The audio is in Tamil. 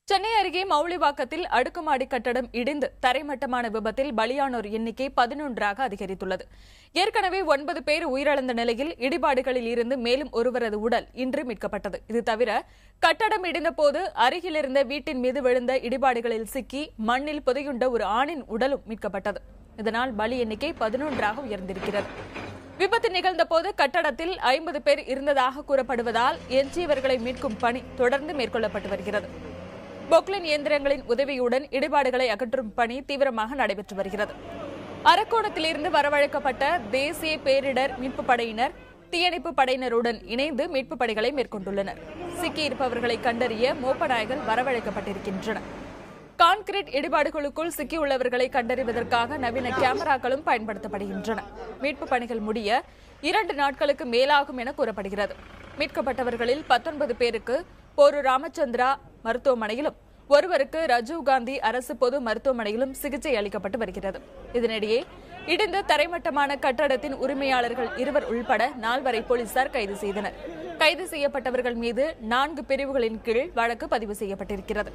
சென்னை அருகே மவுலிவாக்கத்தில் அடுக்குமாடி கட்டடம் இடிந்து தரைமட்டமான விபத்தில் பலியானோர் எண்ணிக்கை 11ஆக அதிகரித்துள்ளது. ஏற்கனவே 9 பேர் உயிரிழந்த நிலையில் இடிபாடுகளில் இருந்து மேலும் ஒருவரது உடல் இன்று மீட்கப்பட்டது. இது தவிர கட்டடம் இடிந்தபோது அருகிலிருந்த வீட்டின் மீது விழுந்த இடிபாடுகளில் சிக்கி மண்ணில் புதையுண்ட ஒரு ஆணின் உடலும் மீட்கப்பட்டது. இதனால் பலி எண்ணிக்கை 11ஆக உயர்ந்திருக்கிறது. விபத்து நிகழ்ந்தபோது கட்டடத்தில் 50 பேர் இருந்ததாக கூறப்படுவதால் எஞ்சியவர்களை மீட்கும் பணி தொடர்ந்து மேற்கொள்ளப்பட்டு வருகிறது. பொக்லின் இயந்திரங்களின் உதவியுடன் இடிபாடுகளை அகற்றும் பணி தீவிரமாக நடைபெற்று வருகிறது. அரக்கோணத்திலிருந்து வரவழைக்கப்பட்ட தேசிய பேரிடர் மீட்புப் படையினர் தீயணைப்பு படையினருடன் இணைந்து மீட்புப் பணிகளை மேற்கொண்டுள்ளனர். சிக்கியிருப்பவர்களை கண்டறிய மோப்ப நாய்கள் வரவழைக்கப்பட்டிருக்கின்றன. கான்கிரீட் இடிபாடுகளுக்குள் சிக்கியுள்ளவர்களை கண்டறிவதற்காக நவீன கேமராக்களும் பயன்படுத்தப்படுகின்றன. மீட்புப் பணிகள் முடிய 2 நாட்களுக்கு மேலாகும் என கூறப்படுகிறது. மீட்கப்பட்டவர்களில் 19 பேருக்கு போரூர் ராமச்சந்திரா மருத்துவமனையிலும் ஒருவருக்கு ராஜீவ்காந்தி அரசு பொது மருத்துவமனையிலும் சிகிச்சை அளிக்கப்பட்டு வருகிறது. இதனிடையே இடிந்த தரைமட்டமான கட்டடத்தின் உரிமையாளர்கள் 2 உள்பட 4 போலீசார் கைது செய்தனர். கைது செய்யப்பட்டவர்கள் மீது 4 பிரிவுகளின் கீழ் வழக்கு பதிவு செய்யப்பட்டிருக்கிறது.